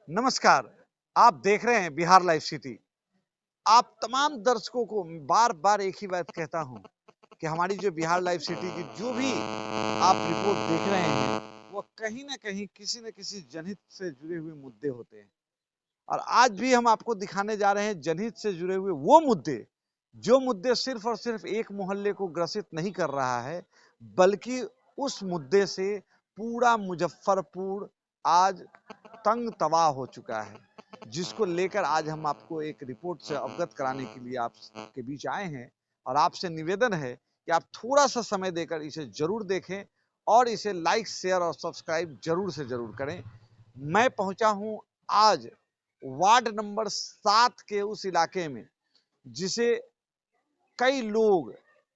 नमस्कार, आप देख रहे हैं बिहार लाइव सिटी। आप तमाम दर्शकों को बार बार एक ही बात कहता हूं कि हमारी जो बिहार लाइव सिटी की जो भी आप रिपोर्ट देख रहे हैं वो कहीं ना कहीं किसी न किसी जनहित से जुड़े हुए मुद्दे होते हैं। और आज भी हम आपको दिखाने जा रहे हैं जनहित से जुड़े हुए वो मुद्दे, जो मुद्दे सिर्फ और सिर्फ एक मोहल्ले को ग्रसित नहीं कर रहा है, बल्कि उस मुद्दे से पूरा मुजफ्फरपुर आज तंग तबाह हो चुका है, जिसको लेकर आज हम आपको एक रिपोर्ट से अवगत कराने के लिए आपके बीच आए हैं। और आपसे निवेदन है कि आप थोड़ा सा समय देकर इसे जरूर देखें और इसे लाइक, शेयर और सब्सक्राइब जरूर से जरूर करें। मैं पहुंचा हूं आज वार्ड नंबर 7 के उस इलाके में, जिसे कई लोग,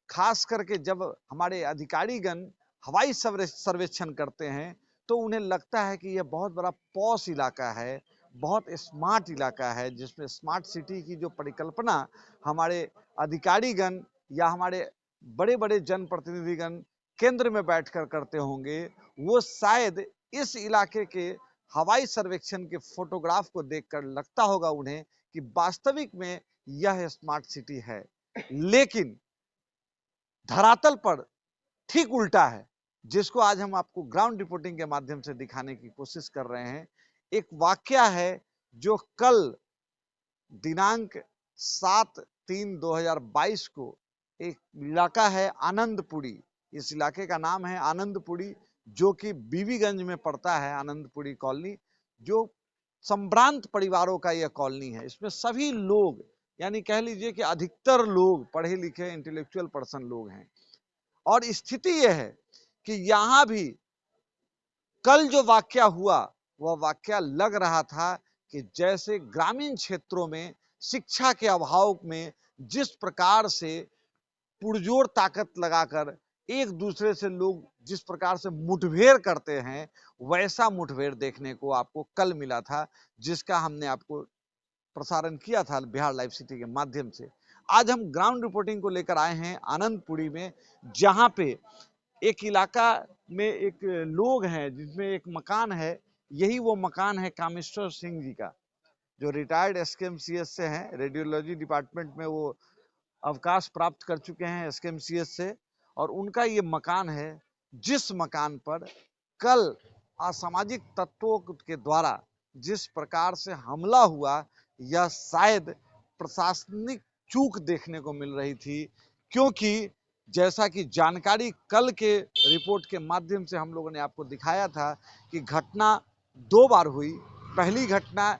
खास करके जब हमारे अधिकारीगण हवाई सर्वेक्षण करते हैं तो उन्हें लगता है कि यह बहुत बड़ा पॉश इलाका है, बहुत स्मार्ट इलाका है, जिसमें स्मार्ट सिटी की जो परिकल्पना हमारे अधिकारीगण या हमारे बड़े बड़े जनप्रतिनिधिगण केंद्र में बैठकर करते होंगे, वो शायद इस इलाके के हवाई सर्वेक्षण के फोटोग्राफ को देखकर लगता होगा उन्हें कि वास्तविक में यह स्मार्ट सिटी है। लेकिन धरातल पर ठीक उल्टा है, जिसको आज हम आपको ग्राउंड रिपोर्टिंग के माध्यम से दिखाने की कोशिश कर रहे हैं। एक वाकया है जो कल दिनांक 7/3/2022 को एक इलाका है आनंदपुरी, इस इलाके का नाम है आनंदपुरी, जो कि बीबीगंज में पड़ता है। आनंदपुरी कॉलोनी जो संभ्रांत परिवारों का यह कॉलोनी है। इसमें सभी लोग, यानी कह लीजिए कि अधिकतर लोग पढ़े लिखे इंटेलेक्चुअल पर्सन लोग हैं। और स्थिति यह है कि यहाँ भी कल जो वाकया हुआ, वह वाकया लग रहा था कि जैसे ग्रामीण क्षेत्रों में शिक्षा के अभाव में जिस प्रकार से पुरजोर ताकत लगाकर एक दूसरे से लोग जिस प्रकार से मुठभेड़ करते हैं, वैसा मुठभेड़ देखने को आपको कल मिला था, जिसका हमने आपको प्रसारण किया था बिहार लाइव सिटी के माध्यम से। आज हम ग्राउंड रिपोर्टिंग को लेकर आए हैं आनंदपुरी में, जहां पे एक इलाका में एक लोग हैं, जिसमें एक मकान है। यही वो मकान है कामेश्वर सिंह जी का, जो रिटायर्ड एसकेएमसीएस से हैं। रेडियोलॉजी डिपार्टमेंट में वो अवकाश प्राप्त कर चुके हैं एसकेएमसीएस से। और उनका ये मकान है, जिस मकान पर कल असामाजिक तत्वों के द्वारा जिस प्रकार से हमला हुआ, यह शायद प्रशासनिक चूक देखने को मिल रही थी। क्योंकि जैसा कि जानकारी कल के रिपोर्ट के माध्यम से हम लोगों ने आपको दिखाया था कि घटना 2 बार हुई। पहली घटना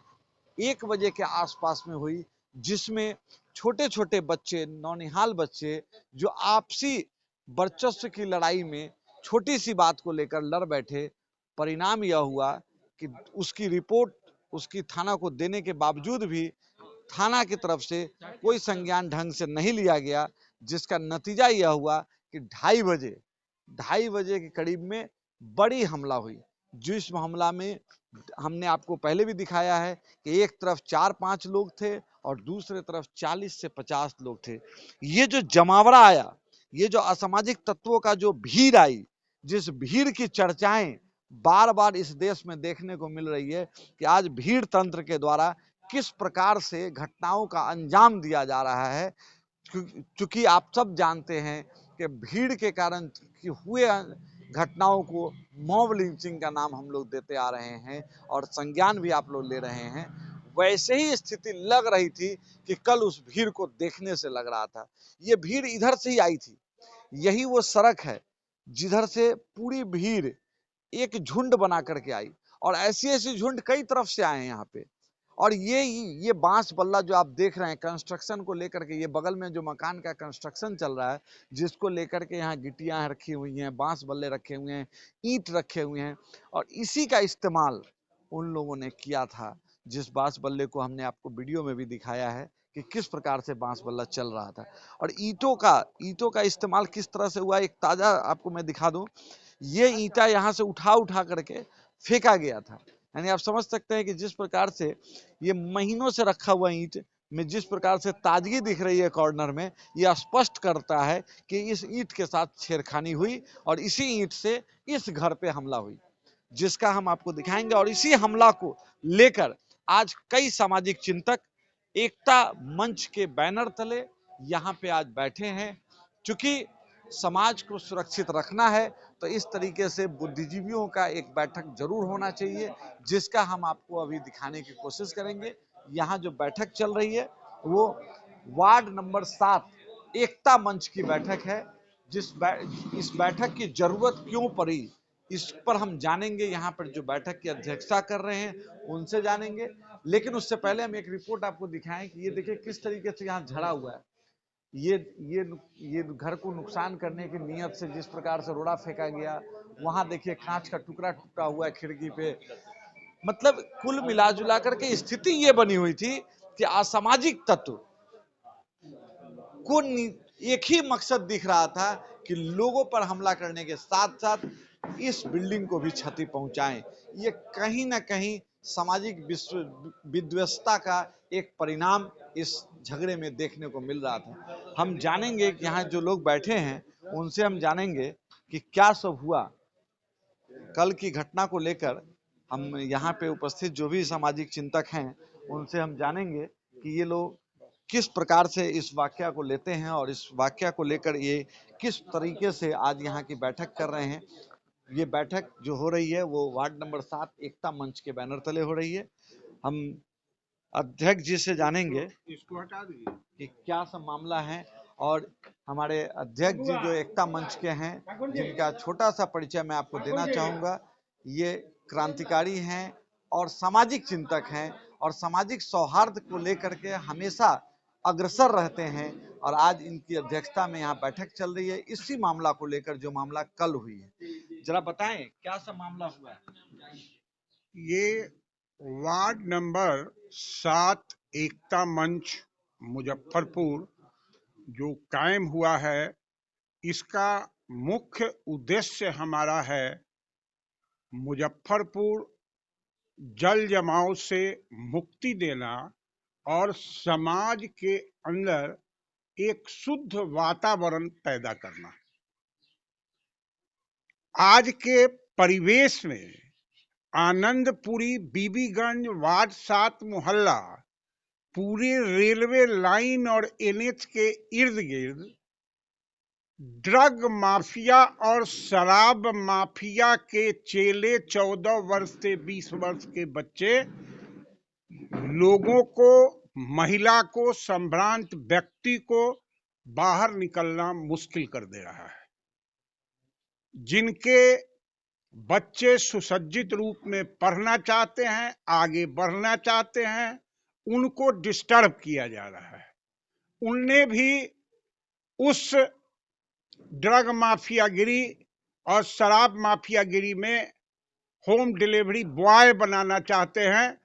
1 बजे के आसपास में हुई, जिसमें छोटे छोटे बच्चे, नौनिहाल बच्चे, जो आपसी वर्चस्व की लड़ाई में छोटी सी बात को लेकर लड़ बैठे। परिणाम यह हुआ कि उसकी रिपोर्ट उसकी थाना को देने के बावजूद भी थाना की तरफ से कोई संज्ञान ढंग से नहीं लिया गया, जिसका नतीजा यह हुआ कि 2:30 बजे के करीब में बड़ी हमला हुई। जिस हमला में हमने आपको पहले भी दिखाया है कि एक तरफ 4-5 लोग थे और दूसरे तरफ 40 से 50 लोग थे। ये जो जमावड़ा आया, ये जो असामाजिक तत्वों का जो भीड़ आई, जिस भीड़ की चर्चाएं बार बार इस देश में देखने को मिल रही है कि आज भीड़ तंत्र के द्वारा किस प्रकार से घटनाओं का अंजाम दिया जा रहा है। क्योंकि आप सब जानते हैं कि भीड़ के कारण हुए घटनाओं को मॉब लिंचिंग का नाम हम लोग देते आ रहे हैं और संज्ञान भी आप लोग ले रहे हैं। वैसे ही स्थिति लग रही थी कि कल उस भीड़ को देखने से लग रहा था। ये भीड़ इधर से ही आई थी, यही वो सड़क है जिधर से पूरी भीड़ एक झुंड बना करके आई। और ऐसी ऐसी झुंड कई तरफ से आए हैं यहाँ पे। और ये बांस बल्ला जो आप देख रहे हैं कंस्ट्रक्शन को लेकर के, ये बगल में जो मकान का कंस्ट्रक्शन चल रहा है, जिसको लेकर के यहाँ गिट्टियां रखी हुई हैं, बांस बल्ले रखे हुए हैं, ईंट रखे हुए हैं, और इसी का इस्तेमाल उन लोगों ने किया था। जिस बांस बल्ले को हमने आपको वीडियो में भी दिखाया है कि किस प्रकार से बांस बल्ला चल रहा था। और ईंटों का इस्तेमाल किस तरह से हुआ, एक ताजा आपको मैं दिखा दूं। ये ईंटा यहाँ से उठा करके फेंका गया था। यानी आप समझ सकते हैं कि जिस प्रकार से ये महीनों से रखा हुआ ईंट में जिस प्रकार से ताजगी दिख रही है कॉर्नर में, यह स्पष्ट करता है कि इस ईंट के साथ छेड़खानी हुई और इसी ईंट से इस घर पे हमला हुई, जिसका हम आपको दिखाएंगे। और इसी हमला को लेकर आज कई सामाजिक चिंतक एकता मंच के बैनर तले यहाँ पे आज बैठे हैं। चूंकि समाज को सुरक्षित रखना है तो इस तरीके से बुद्धिजीवियों का एक बैठक जरूर होना चाहिए, जिसका हम आपको अभी दिखाने की कोशिश करेंगे। यहाँ जो बैठक चल रही है वो वार्ड नंबर 7 एकता मंच की बैठक है। इस बैठक की जरूरत क्यों पड़ी, इस पर हम जानेंगे। यहाँ पर जो बैठक की अध्यक्षता कर रहे हैं उनसे जानेंगे, लेकिन उससे पहले हम एक रिपोर्ट आपको दिखाएं कि ये देखिए किस तरीके से यहाँ झड़ा हुआ है। ये घर को नुकसान करने की नीयत से जिस प्रकार से रोड़ा फेंका गया, वहां देखिए कांच का टुकड़ा टूटा हुआ है खिड़की पे। मतलब कुल मिलाजुला करके स्थिति ये बनी हुई थी कि असामाजिक तत्व को एक ही मकसद दिख रहा था कि लोगों पर हमला करने के साथ साथ इस बिल्डिंग को भी क्षति पहुंचाएं। ये कहीं ना कहीं सामाजिक विद्वेषता का एक परिणाम इस झगड़े में देखने को मिल रहा था। हम जानेंगे कि यहाँ जो लोग बैठे हैं उनसे हम जानेंगे कि क्या सब हुआ कल की घटना को लेकर। हम यहाँ पे उपस्थित जो भी सामाजिक चिंतक हैं उनसे हम जानेंगे कि ये लोग किस प्रकार से इस वाकया को लेते हैं और इस वाकया को लेकर ये किस तरीके से आज यहाँ की बैठक कर रहे हैं। ये बैठक जो हो रही है वो वार्ड नंबर 7 एकता मंच के बैनर तले हो रही है। हम अध्यक्ष जी से जानेंगे कि क्या सब मामला है। और हमारे अध्यक्ष जी जो एकता मंच के हैं, जिनका छोटा सा परिचय मैं आपको देना चाहूंगा। ये क्रांतिकारी हैं और सामाजिक चिंतक हैं और सामाजिक सौहार्द को लेकर के हमेशा अग्रसर रहते हैं। और आज इनकी अध्यक्षता में यहाँ बैठक चल रही है इसी मामला को लेकर, जो मामला कल हुई है। जरा बताएं क्या सब मामला हुआ है। ये वार्ड नंबर 7 एकता मंच मुजफ्फरपुर जो कायम हुआ है, इसका मुख्य उद्देश्य हमारा है मुजफ्फरपुर जल जमाव से मुक्ति देना और समाज के अंदर एक शुद्ध वातावरण पैदा करना। आज के परिवेश में आनंदपुरी, बीबीगंज, वार्ड 7 मोहल्ला पूरे रेलवे लाइन और एनएच के इर्द गिर्द ड्रग माफिया और शराब माफिया के चेले 14 वर्ष से 20 वर्ष के बच्चे लोगों को, महिला को, संभ्रांत व्यक्ति को बाहर निकलना मुश्किल कर दे रहा है। जिनके बच्चे सुसज्जित रूप में पढ़ना चाहते हैं, आगे बढ़ना चाहते हैं, उनको डिस्टर्ब किया जा रहा है। उनने भी उस ड्रग माफियागिरी और शराब माफियागिरी में होम डिलीवरी बॉय बनाना चाहते हैं।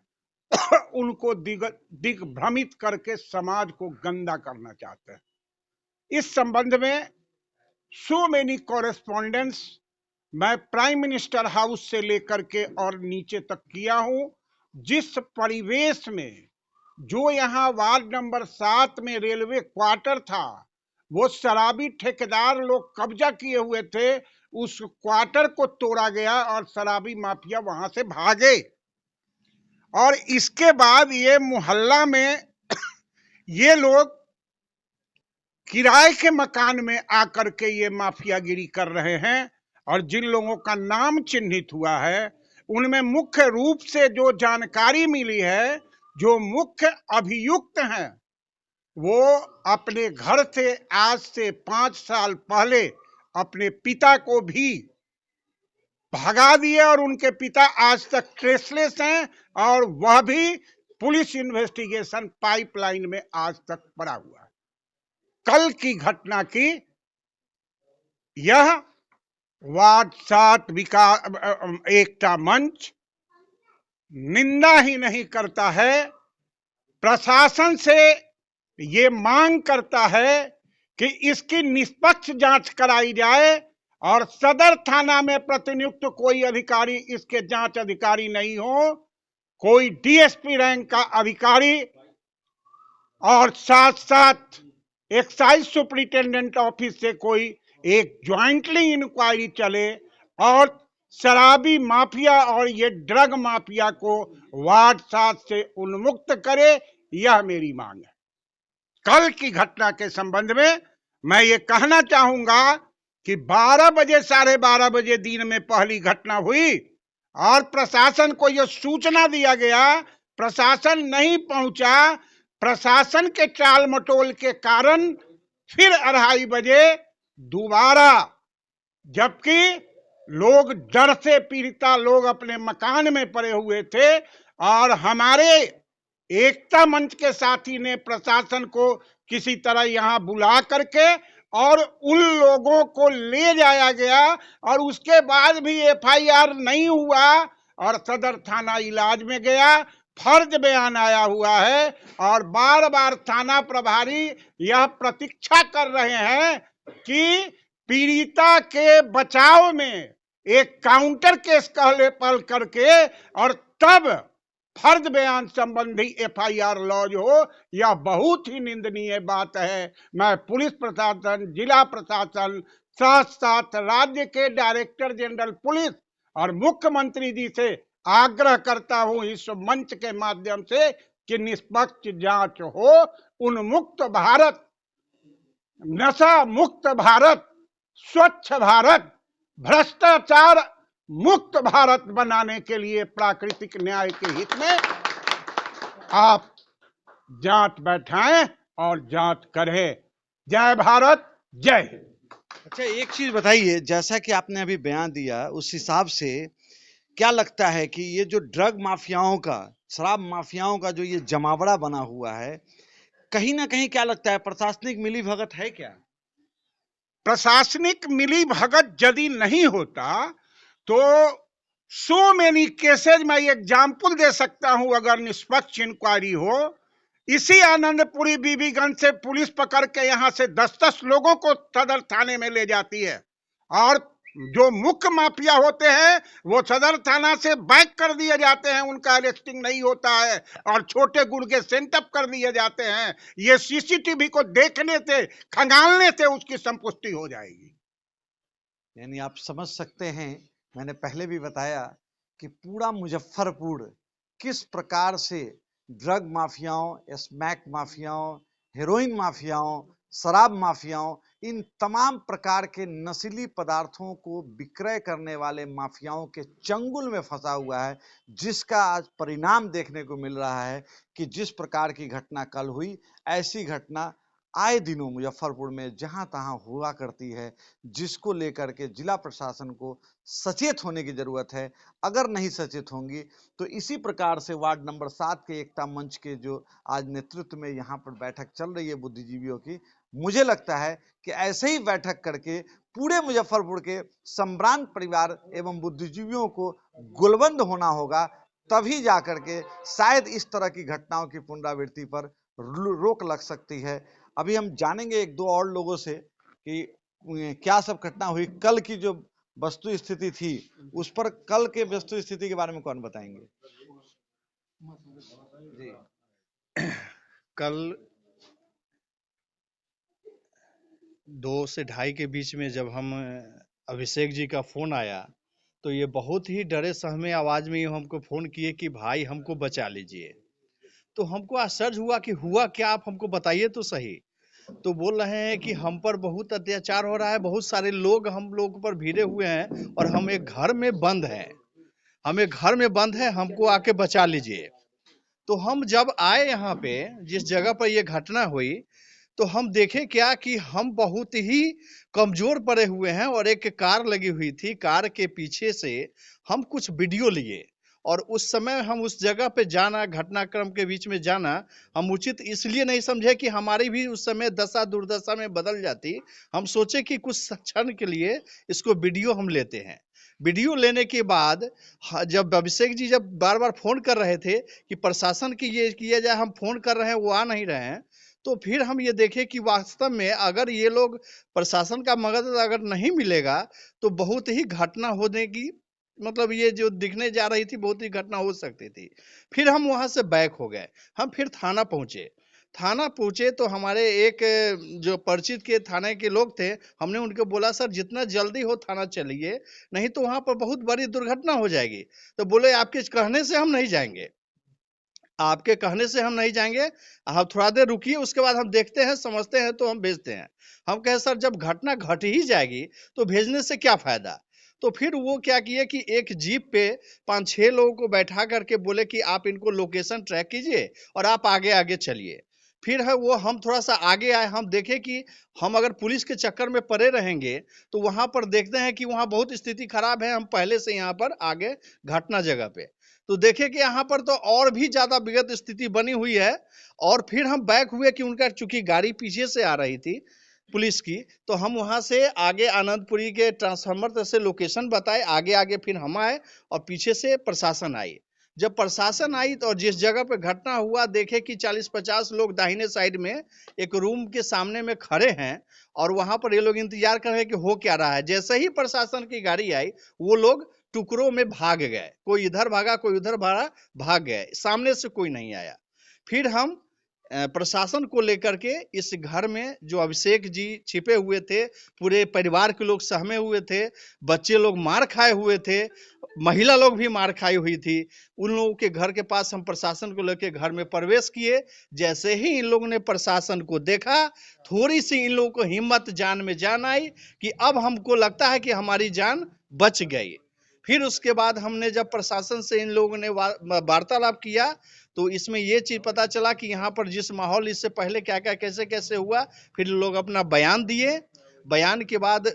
उनको दिग्भ्रमित करके समाज को गंदा करना चाहते हैं। इस संबंध में सो मेनी कॉरेस्पॉन्डेंस मैं प्राइम मिनिस्टर हाउस से लेकर के और नीचे तक किया हूं। जिस परिवेश में जो यहाँ वार्ड नंबर 7 में रेलवे क्वार्टर था, वो शराबी ठेकेदार लोग कब्जा किए हुए थे, उस क्वार्टर को तोड़ा गया और शराबी माफिया वहां से भागे। और इसके बाद ये मोहल्ला में ये लोग किराए के मकान में आकर के ये माफियागिरी कर रहे हैं। और जिन लोगों का नाम चिन्हित हुआ है उनमें मुख्य रूप से जो जानकारी मिली है, जो मुख्य अभियुक्त हैं, वो अपने घर से आज से 5 साल पहले अपने पिता को भी भगा दिए और उनके पिता आज तक ट्रेसलेस हैं और वह भी पुलिस इन्वेस्टिगेशन पाइपलाइन में आज तक पड़ा हुआ है। कल की घटना की यह वार्ड 7 एकता मंच निंदा ही नहीं करता है, प्रशासन से ये मांग करता है कि इसकी निष्पक्ष जांच कराई जाए और सदर थाना में प्रतिनियुक्त कोई अधिकारी इसके जांच अधिकारी नहीं हो, कोई डीएसपी रैंक का अधिकारी और साथ साथ एक्साइज सुपरिटेंडेंट ऑफिस से कोई एक ज्वाइंटली इंक्वायरी चले और शराबी माफिया और ये ड्रग माफिया को वार्ड 7 से उन्मुक्त करे, यह मेरी मांग है। कल की घटना के संबंध में मैं ये कहना चाहूंगा कि 12 बजे 12:30 बजे दिन में पहली घटना हुई और प्रशासन को यह सूचना दिया गया, प्रशासन नहीं पहुंचा। प्रशासन के टाल मटोल के कारण फिर 2:30 बजे दोबारा, जबकि लोग डर से पीड़िता लोग अपने मकान में पड़े हुए थे, और हमारे एकता मंच के साथी ने प्रशासन को किसी तरह यहां बुला करके और उन लोगों को ले जाया गया, और उसके बाद भी एफआईआर नहीं हुआ और सदर थाना इलाज में गया। फर्ज बयान आया हुआ है और बार बार थाना प्रभारी यह प्रतीक्षा कर रहे हैं कि पीड़िता के बचाव में एक काउंटर केस कहले पल करके और तब फर्ज बयान संबंधी एफआईआर लॉज हो। यह बहुत ही निंदनीय बात है। मैं पुलिस प्रशासन, जिला प्रशासन, साथ साथ राज्य के डायरेक्टर जनरल पुलिस और मुख्यमंत्री जी से आग्रह करता हूं इस मंच के माध्यम से कि निष्पक्ष जांच हो, उन्मुक्त भारत, नशा मुक्त भारत, स्वच्छ भारत, भ्रष्टाचार मुक्त भारत बनाने के लिए प्राकृतिक न्याय के हित में आप जांच बैठाएं और जांच करें। जय भारत, जय हिंद। अच्छा, एक चीज बताइए, जैसा कि आपने अभी बयान दिया उस हिसाब से क्या लगता है कि ये जो ड्रग माफियाओं का, शराब माफियाओं का जो ये जमावड़ा बना हुआ है, कहीं ना कहीं क्या लगता है प्रशासनिक मिलीभगत है क्या? प्रशासनिक मिलीभगत यदि नहीं होता तो सो मेनी केसेज, मैं एग्जाम्पल दे सकता हूं, अगर निष्पक्ष इंक्वायरी हो। इसी आनंदपुरी बीबीगंज से पुलिस पकड़ के यहां से 10-10 लोगों को सदर थाने में ले जाती है, और जो मुख्य माफिया होते हैं वो सदर थाना से बैक कर दिए जाते हैं, उनका अरेस्टिंग नहीं होता है और छोटे गुर्गे सेंटअप कर दिए जाते हैं। ये सीसीटीवी को देखने से, खंगालने से उसकी संपुष्टि हो जाएगी। यानी आप समझ सकते हैं, मैंने पहले भी बताया कि पूरा मुजफ्फरपुर किस प्रकार से ड्रग माफियाओं, स्मैक माफियाओं, हेरोइन माफियाओं, शराब माफियाओं, इन तमाम प्रकार के नशीली पदार्थों को विक्रय करने वाले माफियाओं के चंगुल में फंसा हुआ है, जिसका आज परिणाम देखने को मिल रहा है कि जिस प्रकार की घटना कल हुई, ऐसी घटना आए दिनों मुजफ्फरपुर में जहां तहां हुआ करती है, जिसको लेकर के जिला प्रशासन को सचेत होने की जरूरत है। अगर नहीं सचेत होंगी तो इसी प्रकार से वार्ड नंबर 7 के एकता मंच के जो आज नेतृत्व में यहाँ पर बैठक चल रही है बुद्धिजीवियों की, मुझे लगता है कि ऐसे ही बैठक करके पूरे मुजफ्फरपुर के संभ्रांत परिवार एवं बुद्धिजीवियों को गोलबंद होना होगा, तभी जाकर के शायद इस तरह की घटनाओं की पुनरावृत्ति पर रोक लग सकती है। अभी हम जानेंगे एक दो और लोगों से कि क्या सब घटना हुई, कल की जो वस्तु स्थिति थी उस पर, कल के वस्तु स्थिति के बारे में कौन बताएंगे जी? कल 2 से 2:30 के बीच में जब हम अभिषेक जी का फोन आया तो ये बहुत ही डरे सहमे आवाज में हमको फोन किए कि भाई हमको बचा लीजिए। तो हमको आश्चर्य हुआ कि हुआ क्या, आप हमको बताइए तो सही। तो बोल रहे हैं कि हम पर बहुत अत्याचार हो रहा है, बहुत सारे लोग हम लोग पर भिड़े हुए हैं और हम एक घर में बंद हैं, हमको आके बचा लीजिए। तो हम जब आए यहाँ पे जिस जगह पर ये घटना हुई तो हम देखे क्या कि हम बहुत ही कमजोर पड़े हुए हैं, और एक कार लगी हुई थी, कार के पीछे से हम कुछ वीडियो लिए, और उस समय हम उस जगह पे जाना, घटनाक्रम के बीच में जाना हम उचित इसलिए नहीं समझे कि हमारी भी उस समय दशा दुर्दशा में बदल जाती। हम सोचे कि कुछ क्षण के लिए इसको वीडियो हम लेते हैं। वीडियो लेने के बाद जब अभिषेक जी जब बार बार फोन कर रहे थे कि प्रशासन की ये किया जाए, हम फोन कर रहे हैं वो आ नहीं रहे हैं, तो फिर हम ये देखे कि वास्तव में अगर ये लोग प्रशासन का मदद अगर नहीं मिलेगा तो बहुत ही घटना होने की, मतलब ये जो दिखने जा रही थी बहुत ही घटना हो सकती थी। फिर हम वहां से बैक हो गए, हम फिर थाना पहुंचे। थाना पहुंचे तो हमारे एक जो परिचित के थाने के लोग थे, हमने उनको बोला सर जितना जल्दी हो थाना चलिए, नहीं तो वहां पर बहुत बड़ी दुर्घटना हो जाएगी। तो बोले आपके कहने से हम नहीं जाएंगे, आपके कहने से हम नहीं जाएंगे, आप थोड़ा देर रुकिए, उसके बाद हम देखते हैं, समझते हैं तो हम भेजते हैं। हम कहे सर जब घटना घट ही जाएगी तो भेजने से क्या फायदा। तो फिर वो क्या किए कि एक जीप पे 5-6 लोगों को बैठा करके बोले कि आप इनको लोकेशन ट्रैक कीजिए और आप आगे आगे चलिए। फिर है वो हम थोड़ा सा आगे आए, हम देखे कि हम अगर पुलिस के चक्कर में पड़े रहेंगे तो वहां पर देखते हैं कि वहां बहुत स्थिति खराब है, हम पहले से यहाँ पर आगे घटना जगह पे तो देखे कि यहाँ पर तो और भी ज्यादा विगत स्थिति बनी हुई है। और फिर हम बैक हुए कि उनका चूंकि गाड़ी पीछे से आ रही थी पुलिस की, तो हम वहां से आगे आनंदपुरी के ट्रांसफार्मर तक से लोकेशन बताए, आगे आगे फिर हम आए और पीछे से प्रशासन आई। जब प्रशासन आई तो जिस जगह पे घटना हुआ देखे कि 40-50 लोग दाहिने साइड में एक रूम के सामने में खड़े हैं और वहां पर ये लोग इंतजार कर रहे हैं कि हो क्या रहा है। जैसे ही प्रशासन की गाड़ी आई वो लोग टुकड़ों में भाग गए, कोई इधर भागा कोई उधर भागा, भाग गए, सामने से कोई नहीं आया। फिर हम प्रशासन को लेकर के इस घर में जो अभिषेक जी छिपे हुए थे, पूरे परिवार के लोग सहमे हुए थे, बच्चे लोग मार खाए हुए थे, महिला लोग भी मार खाई हुई थी, उन लोगों के घर के पास हम प्रशासन को लेकर घर में प्रवेश किए। जैसे ही इन लोगों ने प्रशासन को देखा, थोड़ी सी इन लोगों को हिम्मत जान में जान आई कि अब हमको लगता है कि हमारी जान बच गई। फिर उसके बाद हमने जब प्रशासन से इन लोगों ने वार्तालाप किया तो इसमें ये चीज पता चला कि यहाँ पर जिस माहौल इससे पहले क्या क्या कैसे कैसे हुआ, फिर लोग अपना बयान दिए। बयान के बाद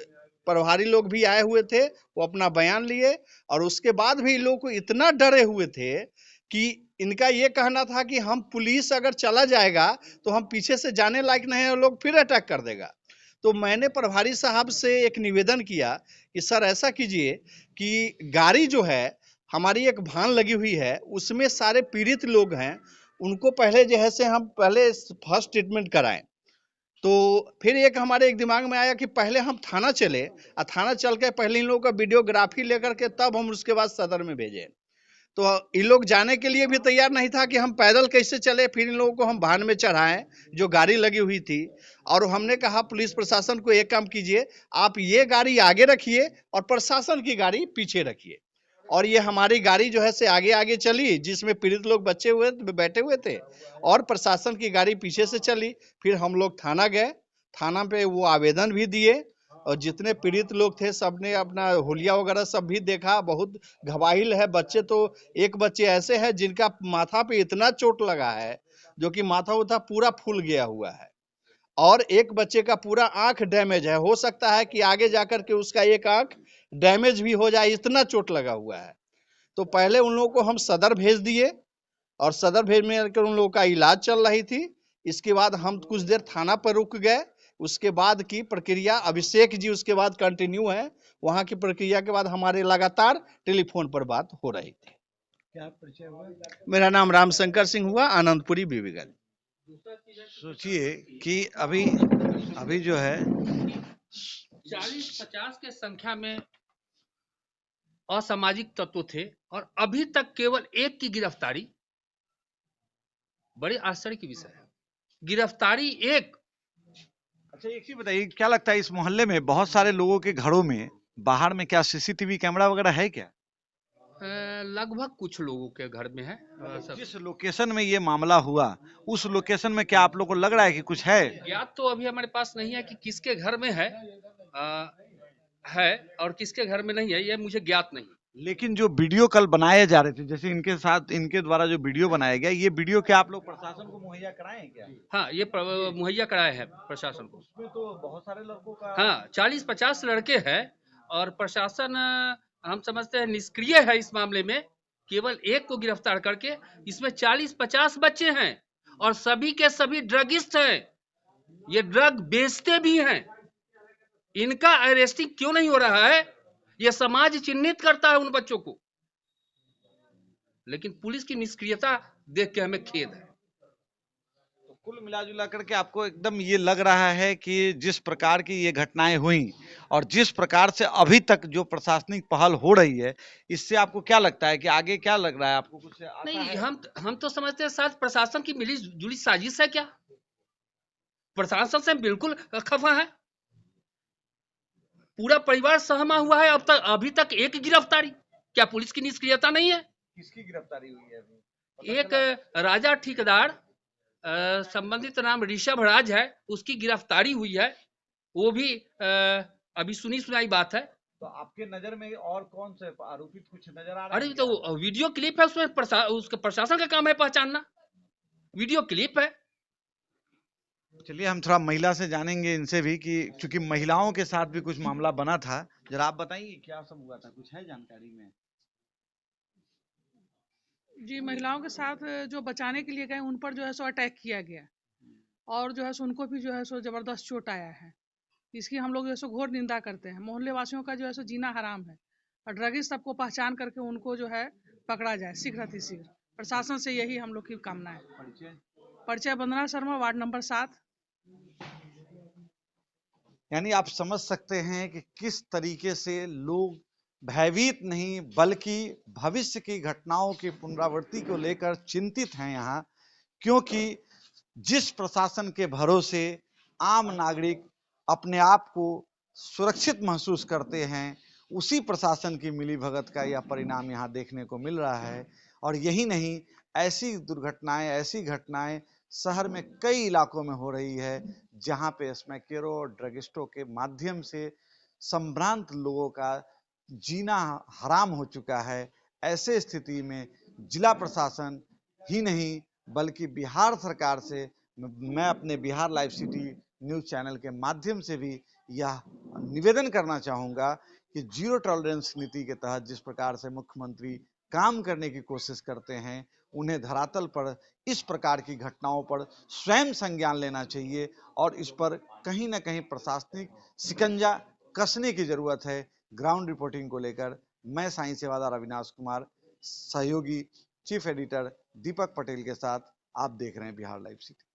प्रभारी लोग भी आए हुए थे, वो अपना बयान लिए और उसके बाद भी इन लोग को इतना डरे हुए थे कि इनका ये कहना था कि हम पुलिस अगर चला जाएगा तो हम पीछे से जाने लायक नहीं है, लोग फिर अटैक कर देगा। तो मैंने प्रभारी साहब से एक निवेदन किया कि सर ऐसा कीजिए कि गाड़ी जो है हमारी एक भान लगी हुई है, उसमें सारे पीड़ित लोग हैं, उनको पहले जो है से हम पहले फर्स्ट ट्रीटमेंट कराएं। तो फिर एक हमारे एक दिमाग में आया कि पहले हम थाना चले और थाना चल के पहले इन लोगों का वीडियोग्राफी लेकर के तब हम उसके बाद सदर में भेजें। तो इन लोग जाने के लिए भी तैयार नहीं था कि हम पैदल कैसे चले, फिर इन लोगों को हम वाहन में चढ़ाएं जो गाड़ी लगी हुई थी। और हमने कहा पुलिस प्रशासन को एक काम कीजिए, आप ये गाड़ी आगे रखिए और प्रशासन की गाड़ी पीछे रखिए। और ये हमारी गाड़ी जो है से आगे आगे चली जिसमें पीड़ित लोग बच्चे हुए बैठे हुए थे और प्रशासन की गाड़ी पीछे से चली। फिर हम लोग थाना गए, थाना पे वो आवेदन भी दिए और जितने पीड़ित लोग थे सबने अपना हुलिया वगैरह सब भी देखा। बहुत घबाहिल है बच्चे, तो एक बच्चे ऐसे हैं जिनका माथा पे इतना चोट लगा है जो कि माथा उथा पूरा फूल गया हुआ है और एक बच्चे का पूरा आंख डैमेज है, हो सकता है कि आगे जाकर के उसका एक आंख डैमेज भी हो जाए, इतना चोट लगा हुआ है। तो पहले उन लोगों को हम सदर भेज दिए और सदर भेज में उन लोगों का इलाज चल रही थी। इसके बाद हम कुछ देर थाना पर रुक गए, उसके बाद की प्रक्रिया अभिषेक जी उसके बाद कंटिन्यू है। वहां की प्रक्रिया के बाद हमारे लगातार टेलीफोन पर बात हो रही थी। क्या परिचय हुआ? मेरा नाम रामशंकर सिंह हुआ, आनंदपुरी बीबीगंज। सोचिए कि अभी अभी जो है 40-50 के संख्या में असामाजिक तत्व थे और अभी तक केवल एक की गिरफ्तारी, बड़े आश्चर्य की विषय है, गिरफ्तारी एक। अच्छा एक चीज बताइए, क्या लगता है इस मोहल्ले में बहुत सारे लोगों के घरों में बाहर में क्या सीसीटीवी कैमरा वगैरह है क्या? लगभग कुछ लोगों के घर में है। जिस लोकेशन में ये मामला हुआ उस लोकेशन में क्या आप लोग को लग रहा है कि कुछ है? ज्ञात तो अभी हमारे पास नहीं है कि किसके घर में है और किसके घर में नहीं है, ये मुझे ज्ञात नहीं। लेकिन जो वीडियो कल बनाए जा रहे थे, जैसे इनके साथ इनके द्वारा जो वीडियो बनाया गया, ये वीडियो क्या आप लोग प्रशासन को मुहैया कराए क्या? हाँ, ये मुहैया कराया है प्रशासन को। उसमें तो बहुत सारे लड़कों का हाँ, 40-50 लड़के हैं और प्रशासन हम समझते हैं निष्क्रिय है इस मामले में। केवल एक को गिरफ्तार करके, इसमें 40-50 बच्चे हैं और सभी के सभी ड्रगिस्ट हैं, ये ड्रग बेचते भी हैं। इनका अरेस्टिंग क्यों नहीं हो रहा है, ये समाज चिन्हित करता है उन बच्चों को, लेकिन पुलिस की निष्क्रियता देख के हमें खेद है। कुल मिला जुला करके आपको एकदम ये लग रहा है कि जिस प्रकार की ये घटनाएं हुई और जिस प्रकार से अभी तक जो प्रशासनिक पहल हो रही है, इससे आपको क्या लगता है कि आगे क्या लग रहा है आपको, कुछ आशा नहीं, है? हम तो समझते हैं शायद प्रशासन की मिली जुली साजिश है क्या? प्रशासन से हम बिल्कुल खफा है। पूरा परिवार सहमा हुआ है। अभी तक एक गिरफ्तारी, क्या पुलिस की निष्क्रियता नहीं है? किसकी गिरफ्तारी हुई है अभी? एक राजा ठेकेदार, संबंधित नाम ऋषभ राज है, उसकी गिरफ्तारी हुई है। वो भी अभी सुनी सुनाई बात है। तो आपके नजर में और कौन से आरोपित कुछ नजर आ रहे अरे हैं तो क्या? वीडियो क्लिप है उसमें, उसके प्रशासन का काम है पहचानना। वीडियो क्लिप है। चलिए हम थोड़ा महिला से जानेंगे इनसे भी कि चूंकि महिलाओं के साथ भी कुछ मामला बना था, जरा आप बताइए क्या सब हुआ था, कुछ है जानकारी में? जी, महिलाओं के साथ जो बचाने के लिए गए उन पर जो है सो अटैक किया गया और जो है सो उनको भी जो है सो ज़बरदस्त चोट आया है। इसकी हम लोग जो है सो घोर निंदा करते हैं। मोहल्ले वासियों का जो है सो जीना हराम है और ड्रगिस्ट सबको पहचान करके उनको जो है पकड़ा जाए शीघ्र अतिशीघ्र। प्रशासन से यही हम लोग की कामना है। परिचय? परिचय वंदना शर्मा, वार्ड नंबर 7। यानी आप समझ सकते हैं कि किस तरीके से लोग भयभीत नहीं बल्कि भविष्य की घटनाओं की पुनरावृत्ति को लेकर चिंतित हैं यहाँ, क्योंकि जिस प्रशासन के भरोसे आम नागरिक अपने आप को सुरक्षित महसूस करते हैं, उसी प्रशासन की मिलीभगत का यह परिणाम यहाँ देखने को मिल रहा है। और यही नहीं, ऐसी दुर्घटनाएं, ऐसी घटनाएं शहर में कई इलाकों में हो रही है जहां पे स्मैकेरों और ड्रगिस्टों के माध्यम से संभ्रांत लोगों का जीना हराम हो चुका है। ऐसे स्थिति में जिला प्रशासन ही नहीं बल्कि बिहार सरकार से मैं अपने Bihar live city news channel के माध्यम से भी यह निवेदन करना चाहूँगा कि जीरो टॉलरेंस नीति के तहत जिस प्रकार से मुख्यमंत्री काम करने की कोशिश करते हैं, उन्हें धरातल पर इस प्रकार की घटनाओं पर स्वयं संज्ञान लेना चाहिए और इस पर कहीं ना कहीं प्रशासनिक शिकंजा कसने की जरूरत है। ग्राउंड रिपोर्टिंग को लेकर मैं साईं सेवादार अविनाश कुमार, सहयोगी चीफ एडिटर दीपक पटेल के साथ आप देख रहे हैं बिहार लाइव सिटी।